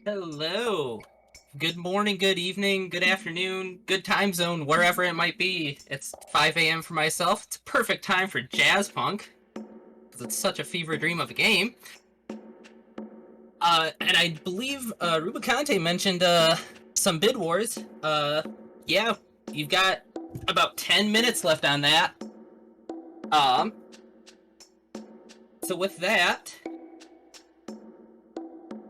Hello. Good morning, good evening, good afternoon, good time zone, wherever it might be. It's 5 a.m. for myself. It's a perfect time for Jazzpunk, because it's such a fever dream of a game. And I believe Rubicante mentioned some bid wars. Yeah, you've got about 10 minutes left on that. So with that,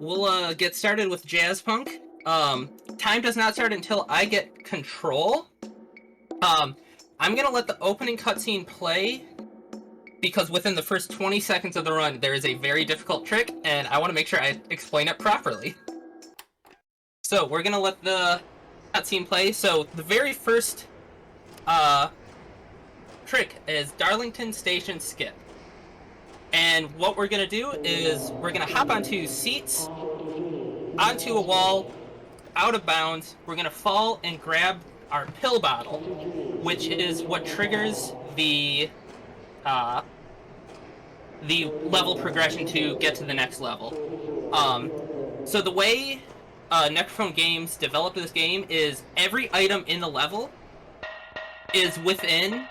we'll get started with Jazzpunk. Time does not start until I get control. I'm gonna let the opening cutscene play because within the first 20 seconds of the run, there is a very difficult trick, and I want to make sure I explain it properly. So we're gonna let the cutscene play. So the very first trick is Darlington Station Skip. And what we're gonna do is we're gonna hop onto seats, onto a wall, out of bounds. We're gonna fall and grab our pill bottle, which is what triggers the level progression to get to the next level. So the way Necrophone Games developed this game is every item in the level is within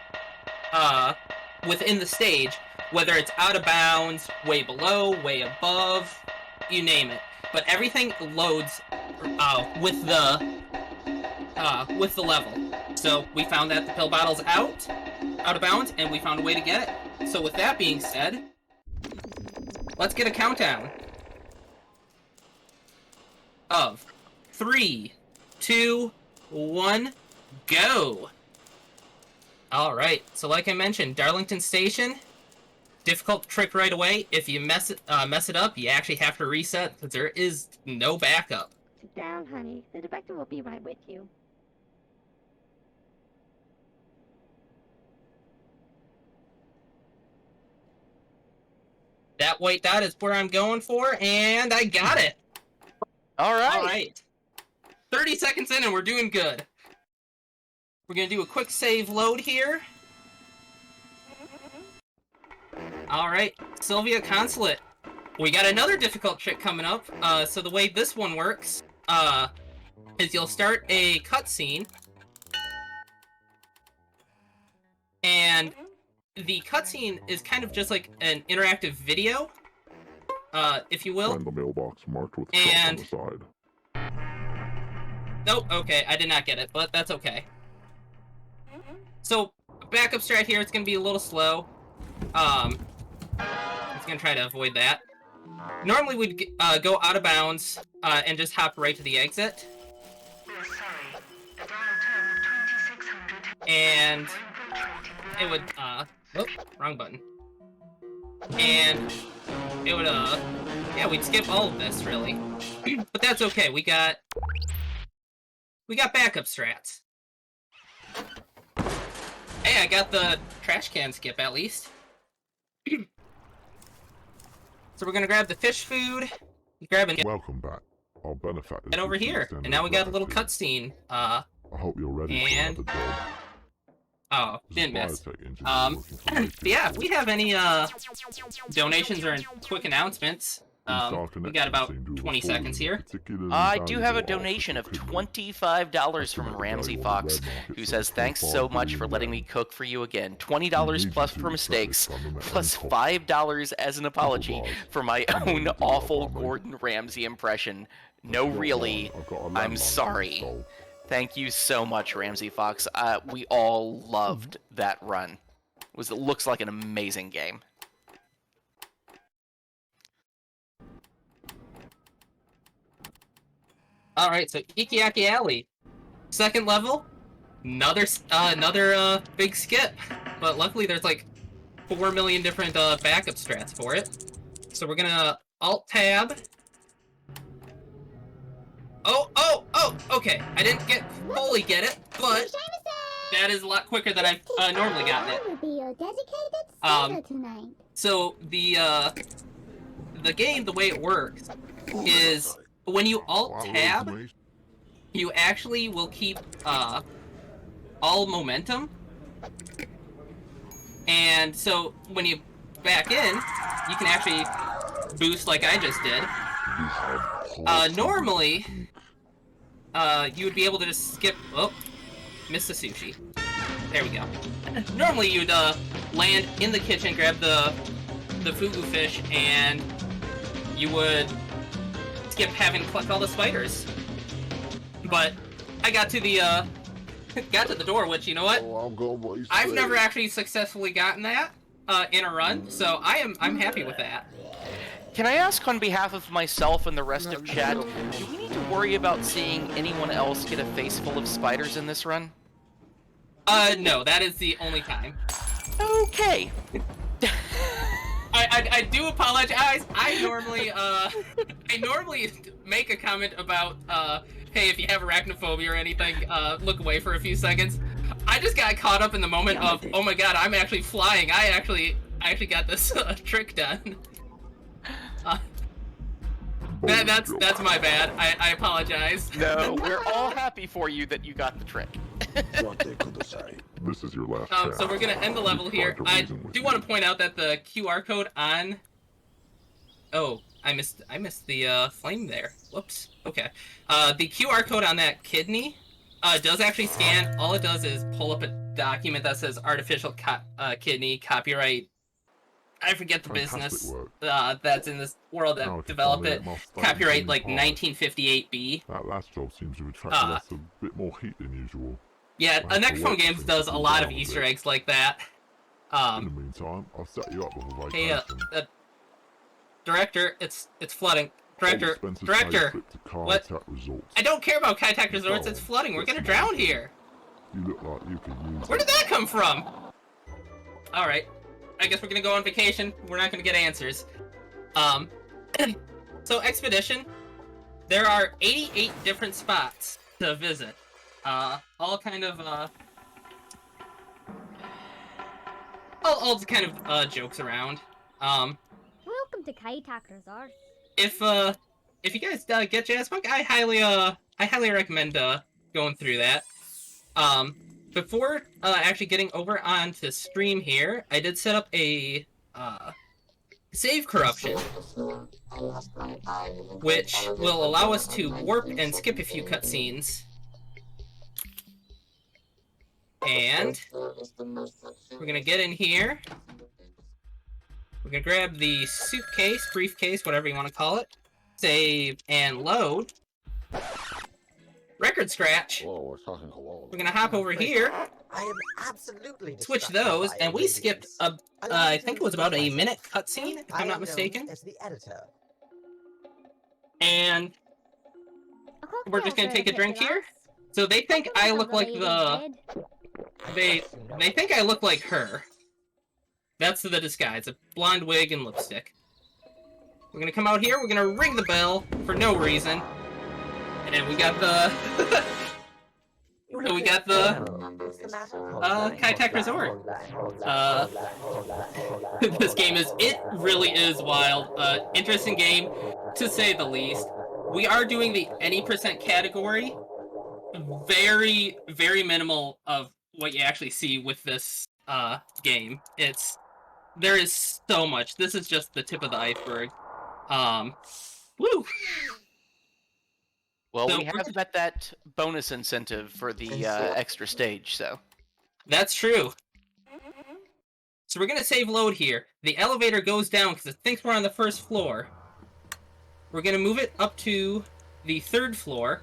the stage, whether it's out of bounds, way below, way above, you name it. But everything loads with the level. So we found that the pill bottle's out of bounds, and we found a way to get it. So with that being said, let's get a countdown of 3, 2, 1, go! Alright, so like I mentioned, Darlington Station, difficult trick right away. If you mess it up, you actually have to reset, because there is no backup. Sit down, honey. The director will be right with you. That white dot is where I'm going for, and I got it! Alright. 30 seconds in and we're doing good. We're gonna do a quick save load here. Alright, Sylvia Consulate. We got another difficult trick coming up. So the way this one works, is you'll start a cutscene, and the cutscene is kind of just like an interactive video, if you will. Find the mailbox marked with and stuff on the side. Nope, okay, I did not get it, but that's okay. So, backup strat here, it's gonna be a little slow. I'm just gonna try to avoid that. Normally we'd go out of bounds, and just hop right to the exit. And it would, oh, wrong button. And it would, yeah, we'd skip all of this, really. But that's okay, we got backup strats. Hey, I got the trash can skip, at least. So we're gonna grab the fish food, grab and Welcome back. Our benefactors. get over here. And now we got a little cutscene. I hope you're ready and... for the job. Oh, didn't miss. But yeah, we have any donations or quick announcements. We got about 20 seconds here. I do have a donation of $25 from Ramsey Fox, who says, "Thanks so much for letting me cook for you again. $20 plus for mistakes, plus $5 as an apology for my own awful Gordon Ramsay impression. No, really, I'm sorry." Thank you so much, Ramsey Fox. We all loved that run. It looks like an amazing game. Alright, so Ikiaki Alley. Second level, another big skip. But luckily there's like 4 million different backup strats for it. So we're gonna Alt-Tab. Oh, okay. I didn't fully get it, but that is a lot quicker than I've normally gotten it. So the game, the way it works is when you Alt-Tab, you actually will keep all momentum. And so when you back in, you can actually boost like I just did. You have Normally, you would be able to just skip. Oh, missed the sushi. There we go. Normally, you'd land in the kitchen, grab the fugu fish, and you would skip having to collect all the spiders. But I got to the door, which, you know what? I've never actually successfully gotten that in a run, so I'm happy with that. Can I ask on behalf of myself and the rest of chat, do we need to worry about seeing anyone else get a face full of spiders in this run? No, that is the only time. Okay. I do apologize. I normally make a comment about, hey, if you have arachnophobia or anything, look away for a few seconds. I just got caught up in the moment of, oh my god, I'm actually flying. I actually got this trick done. That's my bad. I apologize. No, we're all happy for you that you got the trick. This is your last chance. So we're gonna end the level here. I do want to point out that the QR code on... Oh, I missed the flame there. Whoops. Okay. The QR code on that kidney does actually scan. All it does is pull up a document that says artificial kidney copyright. I forget the business that's in this world that developed it. Copyright like 1958B. That last job seems to attract us a bit more heat than usual. Yeah, Necrophone Games does a lot of Easter eggs like that. In the meantime, I'll set you up with a vacation. Hey, Director, it's flooding. Director, what? I don't care about Kaitak Resorts, it's flooding. We're gonna drown here. You look like you could use Where did that come from? Alright. I guess we're gonna go on vacation. We're not gonna get answers. So Expedition, there are 88 different spots to visit. All kind of, all kind of, jokes around. Welcome to Kaitak Resort. If you guys get Jazzpunk, I highly recommend going through that. Before actually getting over onto stream here, I did set up a save corruption, which will allow us to warp and skip a few cutscenes. And we're gonna get in here. We're gonna grab the suitcase, briefcase, whatever you want to call it. Save and load. Record scratch. We're gonna hop over here. I am absolutely switch those, and we skipped a, I think it was about a minute cutscene, if I'm not mistaken. As the editor. And we're just gonna take a drink here. So they think I look like the. They think I look like her. That's the disguise, a blonde wig and lipstick. We're gonna come out here, we're gonna ring the bell for no reason. And we got the... Kaitak Resort. This game it really is wild. Interesting game, to say the least. We are doing the any percent category. Very, very minimal of what you actually see with this game. There is so much. This is just the tip of the iceberg. Woo! Well, so we have met that bonus incentive for the extra stage, so. That's true. So we're gonna save load here. The elevator goes down because it thinks we're on the first floor. We're gonna move it up to the 3rd floor.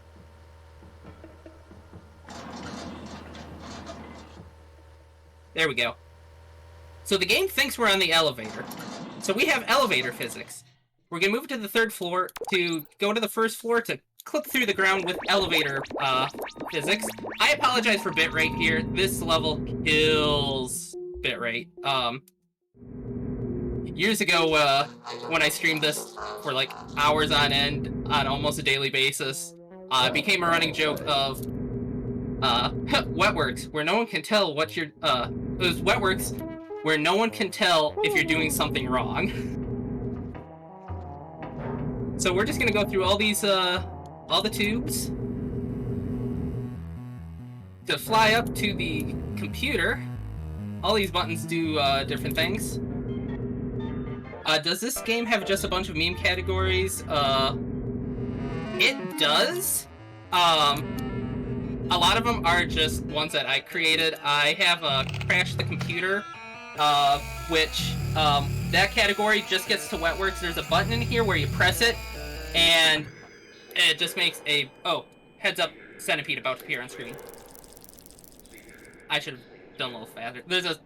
There we go. So the game thinks we're on the elevator. So we have elevator physics. We're gonna move it to the 3rd floor to go to the 1st floor to clip through the ground with elevator physics. I apologize for bitrate here. This level kills bitrate. Years ago, when I streamed this for like hours on end on almost a daily basis, it became a running joke of Wetworks, where no one can tell what you're it was Wetworks where no one can tell if you're doing something wrong. So we're just gonna go through all these all the tubes to fly up to the computer. All these buttons do different things. Does this game have just a bunch of meme categories? It does. A lot of them are just ones that I created. I have Crash the Computer, which that category just gets to Wetworks. There's a button in here where you press it, and it just makes a heads up centipede about to appear on screen. I should have done a little faster. There's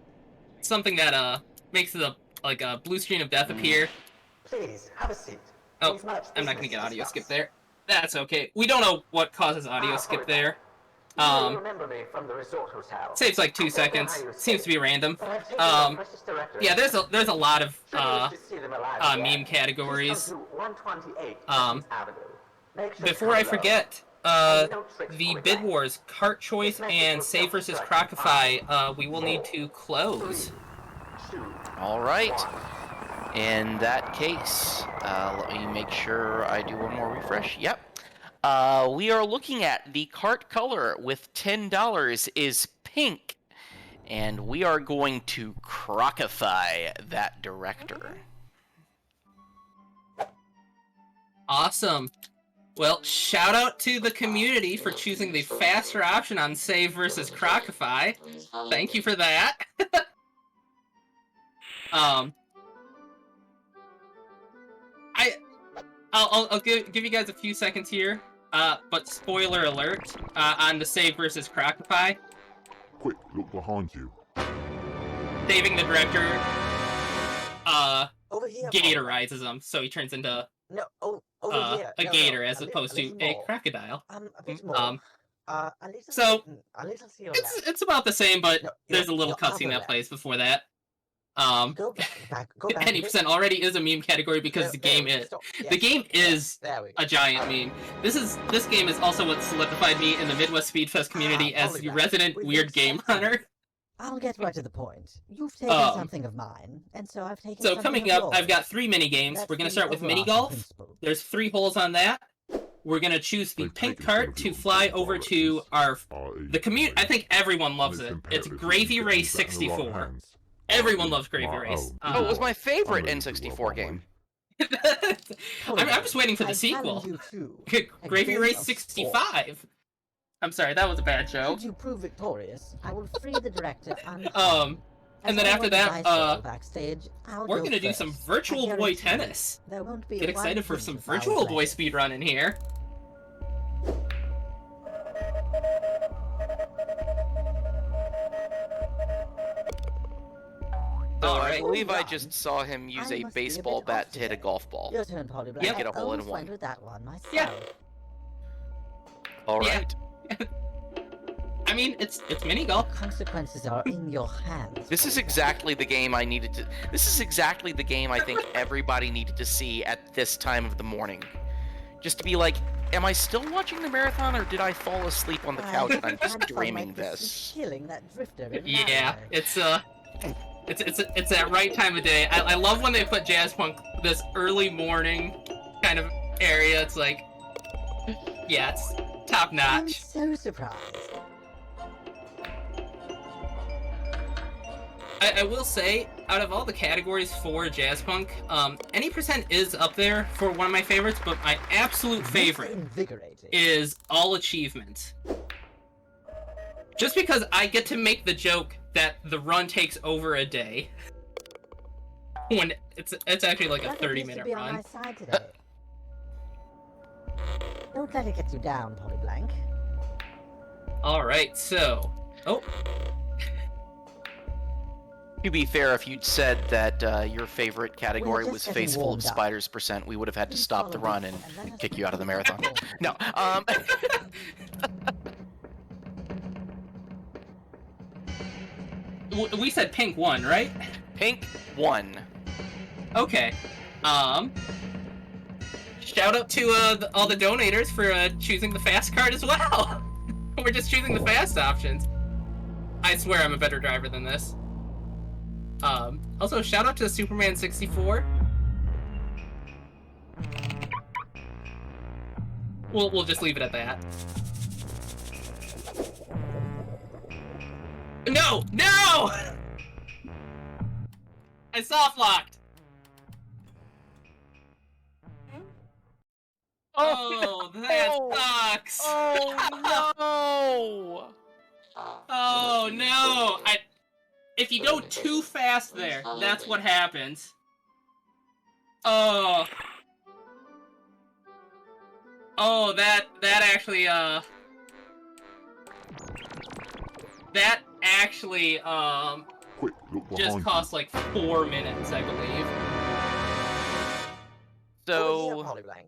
something that makes a blue screen of death appear. Please, have a seat. Oh, I'm not gonna get audio skip there. That's okay. We don't know what causes audio skip there. You remember me from the resort hotel. Saves like 2 seconds. Seems to be random. Yeah, there's a lot of meme categories. Before I forget, the Bid Wars, Cart Choice, and Save vs. Crocify, we will need to close. All right. In that case, let me make sure I do one more refresh. Yep. We are looking at the cart color with $10 is pink, and we are going to crocify that director. Awesome. Well, shout out to the community for choosing the faster option on Save vs. Crocify. Thank you for that. I'll give you guys a few seconds here, but spoiler alert on the Save vs. Crocify. Quick, look behind you. Saving the director Over here, gatorizes him, so he turns into over here. a gator as a opposed little to a more. crocodile. A bit more. A little, So, a little to your left. It's about the same, but No, there's a little your cutscene other that left. plays before that. Go back. Go back. Any percent already is a meme category because the game is the game is There we go. a giant meme. This game is also what solidified me in the Midwest Speedfest community as the Polygraph. resident We've weird been game something. hunter. I'll get right to the point. You've taken something of mine, and so I've taken So something coming of up, yours. I've got 3 mini games. That's We're gonna the start with mini overarching golf. principle. There's 3 holes on that. We're gonna choose the They've pink taken cart some of to your fly over to our the commute. I think everyone loves And it. it's It's imperative Gravy that you Race get that in the right 64. hands. Everyone loves Gravy My Race. own. Oh, it was my favorite I'm ready to N64 roll, game. I'm just waiting for the I sequel. challenge you to a Gravy game Race of 65. I'm sorry, that was a bad joke. Should you prove victorious, I will free the director and And then after that, backstage, we're gonna do some Virtual Boy tennis. There won't be Get one excited for thing some to foul Virtual play. Boy speedrun in here. So I Alright. believe I just saw him use I a must be a baseball bit bat off to hit a today. golf ball. Your turn, Polly Black. Yep. Get a hole in I almost one. went with that one myself. Yeah. All Yeah. right. I mean, it's mini golf. Consequences are in your hands. This is exactly the game I needed to. This is exactly the game I think everybody needed to see at this time of the morning. Just to be like, am I still watching the marathon, or did I fall asleep on the couch and I'm just Had fun dreaming like this? Killing that drifter in Yeah, Norway. it's that right time of day. I love when they put Jazzpunk this early morning kind of area. It's like, yeah, it's top I'm notch. so surprised. I will say, out of all the categories for Jazzpunk, any percent is up there for one of my favorites, but my absolute favorite Invigorating. is all achievement. Just because I get to make the joke that the run takes over a day, when it's actually like a Luck appears to 30-minute be on run. my side today. Don't let it get you down, Polly Blank. All right, so To be fair, if you'd said that your favorite category just was getting Face Full of warmed up. Spiders %, we would have had to Please stop the follow run me, and let us kick you out of the marathon. begin. No. we said pink won, right? Pink won. Okay. Shout out to all the donators for choosing the fast card as well. We're just choosing the fast options. I swear I'm a better driver than this. Also, shout out to Superman 64. We'll just leave it at that. No! No! I soft locked. Oh, that That sucks. Oh no! Oh no! If you go too fast there, that's what happens. Oh. Oh, that actually, that actually, Quick, look behind just you. cost like 4 minutes, I believe. So, Over here, Polyblank.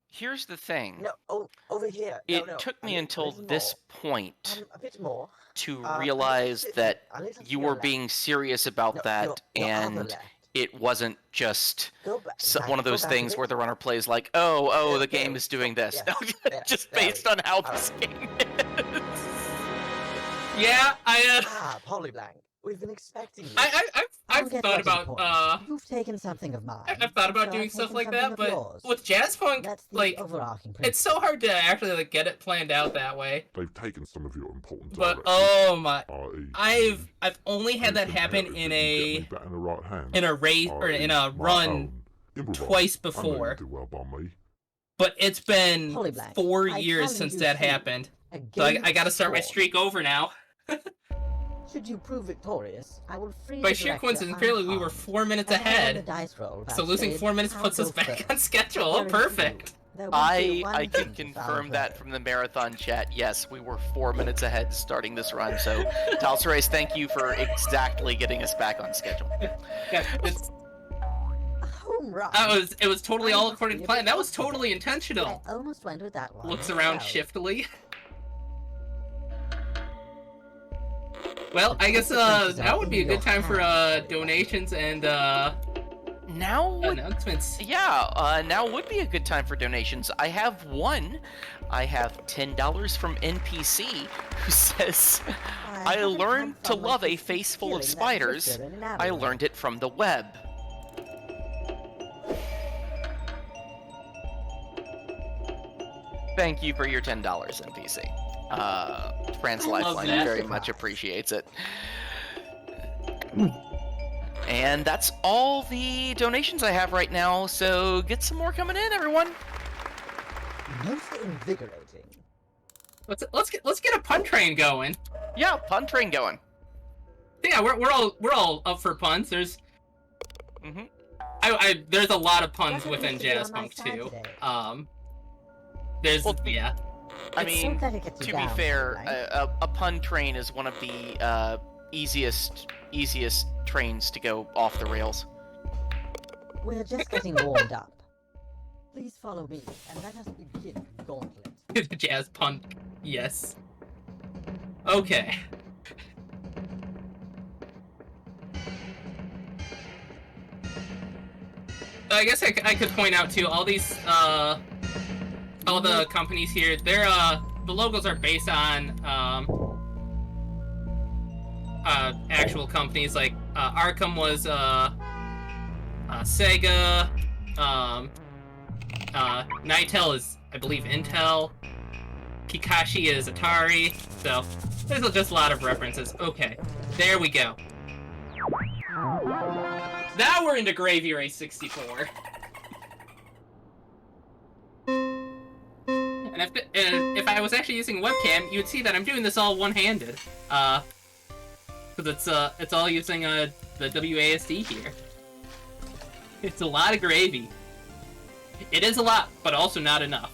here's the thing. No, over here. It No, took a me little- until a little this more. point A bit more. to a realize little that a little to you your were left. being serious about No, that, your other and left. it wasn't just Go back, one of go those back a things bit. where the runner plays like, oh, There- the game there is we doing go. this. Yeah, Just there based we on go. how All this right. game is. Yeah, Polyblank. We've been expecting you. I've Get thought right to the about, point. You've taken something of mine. I've thought about so doing I've stuff taken like something that, of but yours. with Jazzpunk, That's the like, overarching it's principle. so hard to actually, like, get it planned out that way. They've taken some of your important But, directives, oh my, i.e. I've only had that happen in a race, or in a run twice before. But it's been Polyblank, 4 I years challenge since you that to happened. a So game I gotta of start my sport. streak over now. Should you prove victorious, I will free By the sheer director coincidence, apparently we were unharmed. 4 minutes As I roll the ahead. dice roll So losing backstage, 4 minutes I'll puts us go back first. on schedule. Oh, Guarantee you, perfect. there won't be one I can hint of foul confirm that play. from the marathon chat. Yes, we were 4 minutes ahead starting this run. So, Talcerase, thank you for exactly getting us back on schedule. Yeah, it's, A home run. it was totally I all must according be to a plan. bit That was confident. totally intentional. I almost went with that one. Looks around Well, shiftily. Well, I guess now would be a good time for donations and Now would announcements. Yeah, now would be a good time for donations. I have one. I have $10 from NPC who says, I haven't learned come to from my love a fifth face full of feeling that spiders. drifted in an I alleyway. learned it from the web. Thank you for your $10, NPC. France I love Lifeline that. very much appreciates it. And that's all the donations I have right now, so get some more coming in, everyone. Most invigorating. Let's get a pun train going. Yeah, pun train going. Yeah, we're all up for puns. There's Mm-hmm. there's a lot of puns Definitely within needs to be on my Jazzpunk side too. today. There's Well, yeah. I It's mean, so that it gets you to be down, fair, right? a pun train is one of the easiest trains to go off the rails. We're just getting warmed up. Please follow me, and let us begin the gauntlet. Jazzpunk, yes. Okay. I guess I could point out too, all these, all the companies here, they're, the logos are based on, actual companies, like, Arkham was, Sega, Nitel is, I believe, Intel, Kikashi is Atari, so there's just a lot of references. Okay, there we go. Now we're into Gravy Race 64. And if I was actually using a webcam, you would see that I'm doing this all one-handed. Because it's all using the WASD here. It's a lot of gravy. It is a lot, but also not enough.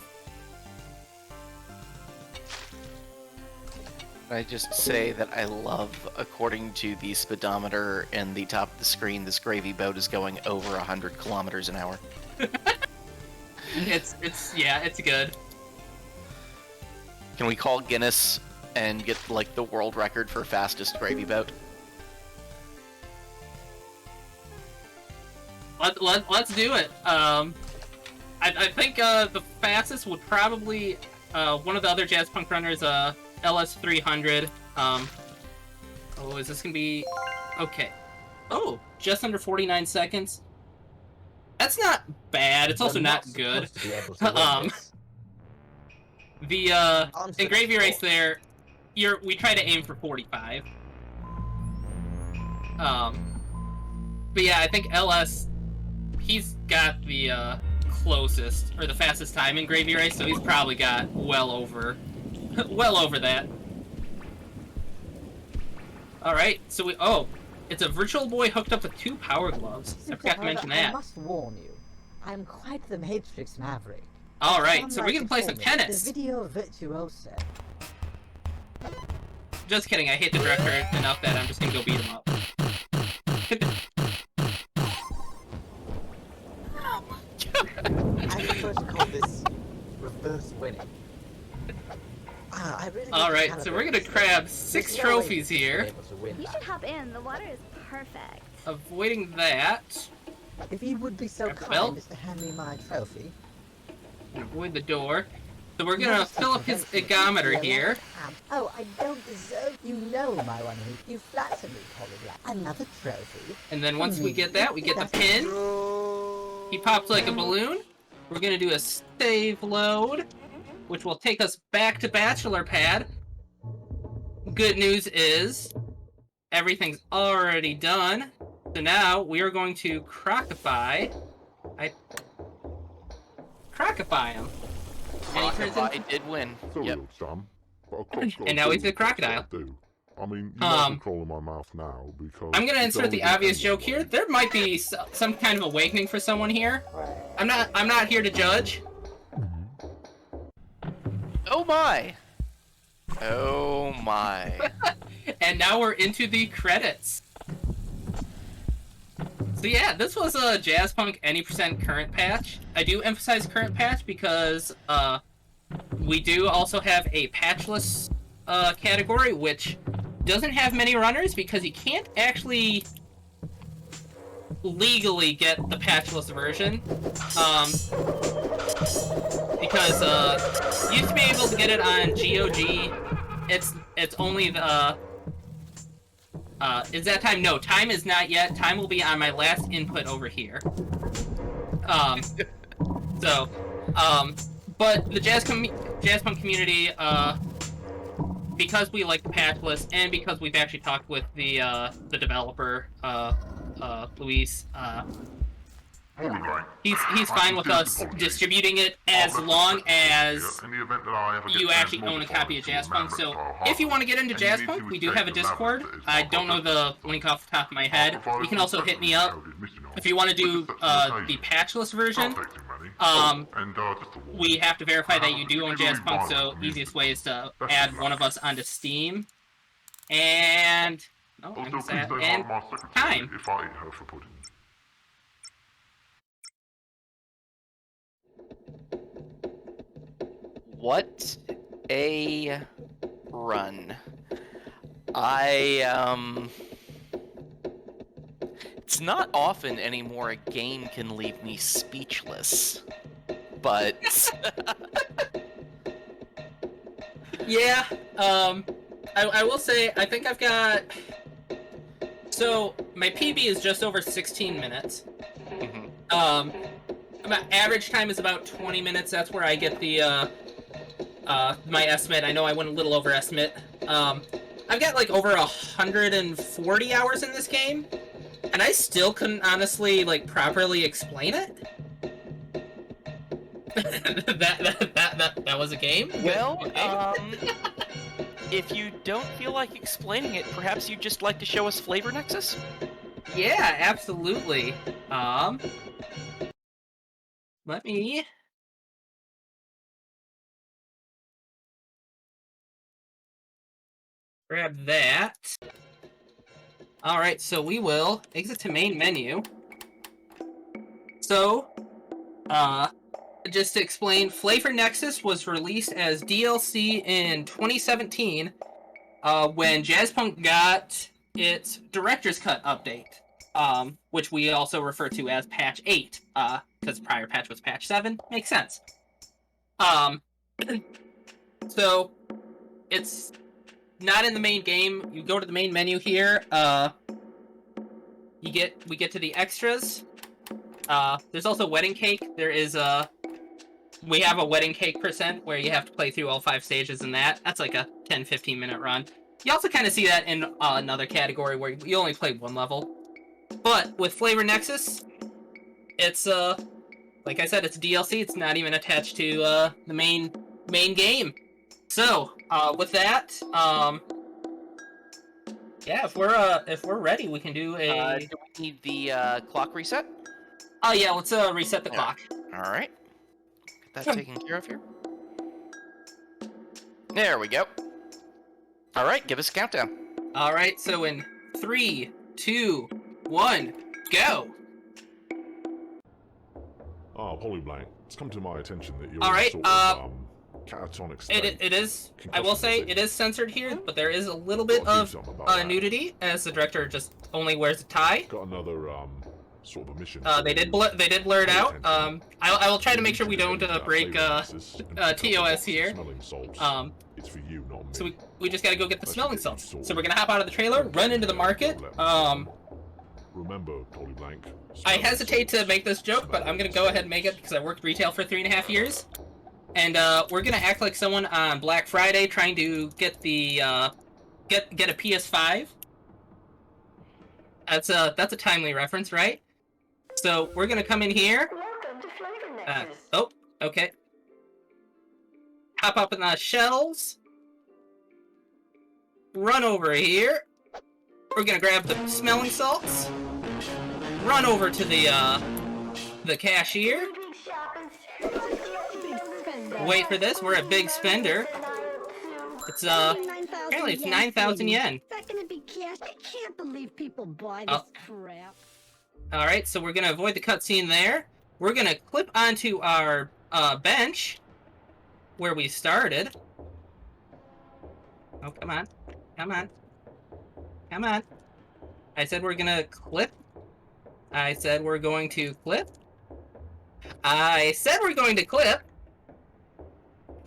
I just say that I love, according to the speedometer in the top of the screen, this gravy boat is going over 100 kilometers an hour. It's good. Can we call Guinness and get, like, the world record for fastest gravy boat? Let's do it. I think the fastest would probably one of the other Jazzpunk runners, LS300. Oh, is this gonna be okay? Oh, just under 49 seconds. That's not bad. It's also You're not supposed good. to be able to win this. The On to in the Gravy Race sport. there, we try to aim for 45. But yeah, I think LS, he's got the closest, or the fastest time in Gravy Race, so he's probably got well over that. Alright, so it's a Virtual Boy hooked up with 2 Power Gloves. I forgot to mention that. I must warn you, I am quite the Matrix Maverick. Alright, so we're gonna play some tennis. The video virtuoso. Just kidding, I hate the director enough that I'm just gonna go beat him up. I prefer to call this reverse winning. Alright, so we're gonna grab 6 trophies here. You should hop in. The water is perfect. Avoiding that. If you would be so Grab the kind belt. as to hand me my trophy. Avoid the door. So we're gonna fill up his egometer here. Oh, I don't deserve. You know my one. You flatter me, Polyglot. Another trophy. And then once we get that, we get the pin. He pops like a balloon. We're gonna do a save load, which will take us back to Bachelor Pad. Good news is, everything's already done. So now we are going to crocify him. And he turns I into... did win. Sorry, Yep. old Sam, but a crop's got And now he's a crocodile. I mean, you might control in my mouth now because... I'm gonna insert the it's obvious always joke here. There might be some kind of awakening for someone here. I'm not here to judge. Oh my! Oh my. And now we're into the credits. So yeah, this was a Jazzpunk any % current patch. I do emphasize current patch because we do also have a patchless category, which doesn't have many runners because you can't actually legally get the patchless version. Because you used to be able to get it on GOG. It's only the is that time? No, time is not yet. Time will be on my last input over here. But the Jazzpunk community, because we like the patchless, and because we've actually talked with the developer, Luis, he's fine with us distributing it as long as you actually own a copy of Jazzpunk. So if you want to get into Jazzpunk, we do have a Discord. I don't know the link off the top of my head. You can also hit me up if you want to do the patchless version. We have to verify that you do own Jazzpunk, so easiest way is to add one of us onto Steam. And and time. What a run. It's not often anymore a game can leave me speechless, but... Yeah, I will say, I think I've got... So, my PB is just over 16 minutes. My average time is about 20 minutes. That's where I get the, my estimate. I know I went a little over estimate. I've got, like, over 140 hours in this game, and I still couldn't honestly, like, properly explain it. that was a game? Well, if you don't feel like explaining it, perhaps you'd just like to show us Flavor Nexus? Yeah, absolutely. Let me... grab that. Alright, so we will exit to main menu. So, just to explain, Flavor Nexus was released as DLC in 2017, when Jazzpunk got its Director's Cut update, which we also refer to as Patch 8, because prior patch was Patch 7. Makes sense. So, it's not in the main game. You go to the main menu here, we get to the extras. There's also Wedding Cake. We have a Wedding Cake % where you have to play through all 5 stages in that. That's like a 10-15 minute run. You also kind of see that in another category where you only play 1 level. But with Flavor Nexus, it's like I said, it's DLC. It's not even attached to the main game. So with that, yeah, if we're ready, we can do a. Do we need the clock reset? Oh yeah, let's reset the clock. All right. Get that taken care of here. There we go. All right, give us a countdown. All right, so in 3, 2, 1, go. Ah, Polyblank, it's come to my attention that you're All right, sort of, catatonic state. It is. I will say it is censored here, but there is a little bit Gotta do of something about that. nudity, as the director just only wears a tie. Got another sort of a mission. They did blur it out. I will try to make sure we don't break TOS here. Smelling salts. It's for you, not me. So we just gotta go get the smelling salts. So we're gonna hop out of the trailer, run into the market. Remember, Polyblank. I hesitate to make this joke, but I'm gonna go ahead and make it because I worked retail for 3.5 years. And we're gonna act like someone on Black Friday trying to get the get a PS5. That's a timely reference, right? So we're gonna come in here. Welcome to Flavor Nexus. Oh, okay. Hop up in the shelves. Run over here. We're gonna grab the smelling salts. Run over to the cashier. Wait for this. We're a big spender. It's apparently it's 9,000 yen. Is that gonna be cash? I can't believe people buy this crap. All right, so we're gonna avoid the cutscene there. We're gonna clip onto our bench where we started. Oh, come on, come on, come on! I said we're gonna clip. I said we're going to clip. I said we're going to clip.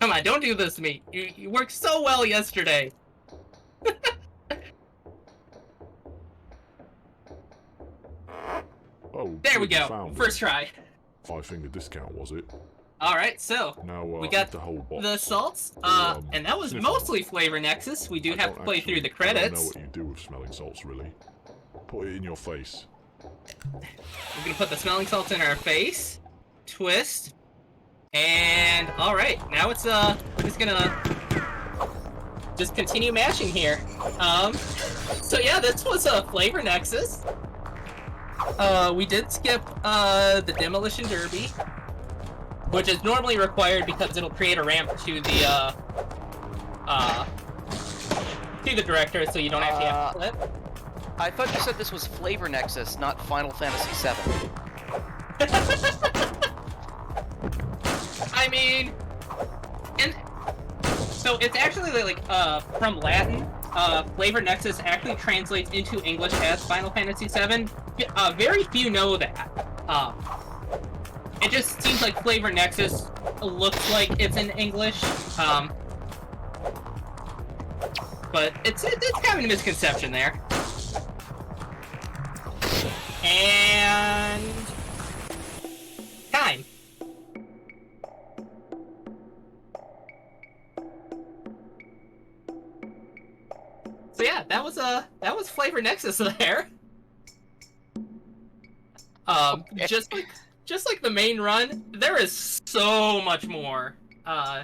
Come on, don't do this to me. You worked so well yesterday. Oh, There we you go. found First it. try. 5-finger discount, was it? All right, so Now we got the whole box. the salts, and that was sniff mostly Flavor Nexus. We do I have don't to play through actually- the credits. I don't know what you do with smelling salts, really. Put it in your face. We're gonna put the smelling salts in our face, twist, and all right. Now it's we're just gonna continue mashing here. So yeah, this was a Flavor Nexus. We did skip the Demolition Derby, which is normally required because it'll create a ramp to the director, so you don't actually have to flip. I thought you said this was Flavor Nexus, not Final Fantasy VII. I mean, and so it's actually like from Latin. Flavor Nexus actually translates into English as Final Fantasy VII. Very few know that. It just seems like Flavor Nexus looks like it's in English. But it's kind of a misconception there. And time. So yeah, that was Flavor Nexus there. Just like the main run, there is so much more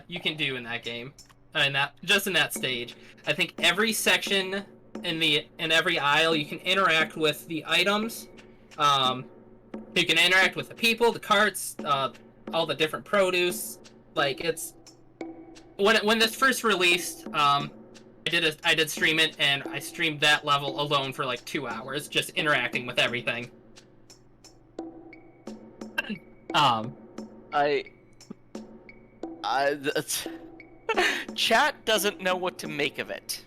you can do in that game, in that stage. I think every section in every aisle you can interact with the items. You can interact with the people, the carts, all the different produce. Like it's when this first released, I did stream it, and I streamed that level alone for like 2 hours, just interacting with everything. Chat doesn't know what to make of it,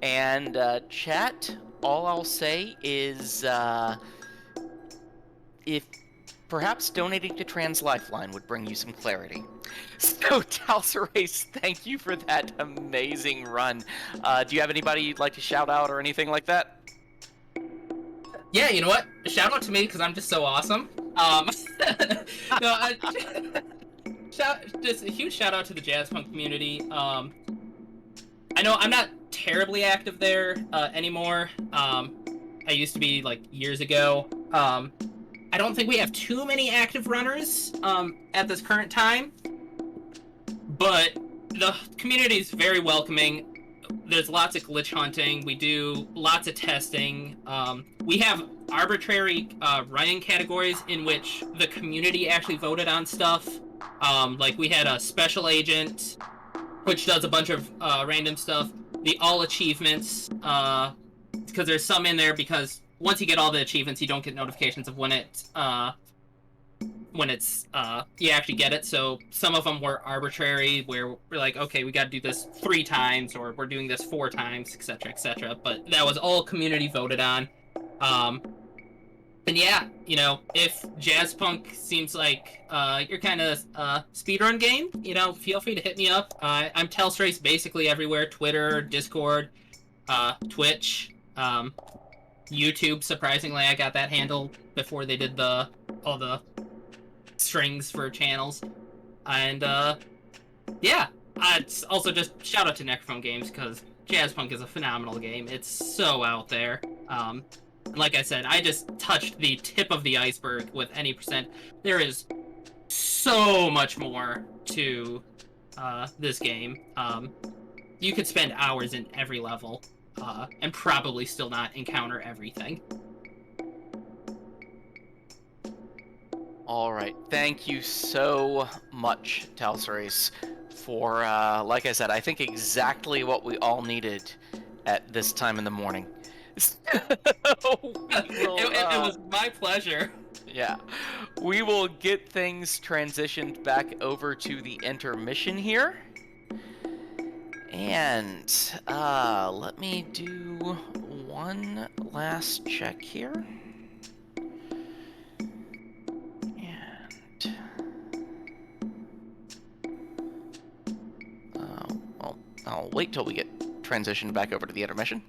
and chat. All I'll say is, if perhaps donating to Trans Lifeline would bring you some clarity. So, Talcerase, thank you for that amazing run. Do you have anybody you'd like to shout out or anything like that? Yeah, you know what? Shout out to me because I'm just so awesome. No, just a huge shout out to the Jazzpunk community. I know I'm not terribly active there anymore. I used to be like years ago. I don't think we have too many active runners at this current time, but the community is very welcoming. There's lots of glitch hunting. We do lots of testing. We have arbitrary running categories in which the community actually voted on stuff. Like we had a special agent, which does a bunch of random stuff. The all achievements, because there's some in there because once you get all the achievements, you don't get notifications of when it's you actually get it. So some of them were arbitrary, where we're like, okay, we got to do this 3 times, or we're doing this 4 times, etc., etc. But that was all community voted on. And yeah, you know, if Jazzpunk seems like you're kind of speedrun game, you know, feel free to hit me up. I'm Talcerase basically everywhere: Twitter, Discord, Twitch, YouTube. Surprisingly, I got that handle before they did all the strings for channels. And yeah, it's also just shout out to Necrophone Games, because Jazzpunk is a phenomenal game. It's so out there. Like I said, I just touched the tip of the iceberg with any percent. There is so much more to this game. You could spend hours in every level and probably still not encounter everything. All right, thank you so much, Talcerase, for, like I said, I think exactly what we all needed at this time in the morning. It was my pleasure. Yeah, we will get things transitioned back over to the intermission here. And let me do one last check here. And well, I'll wait till we get transitioned back over to the intermission.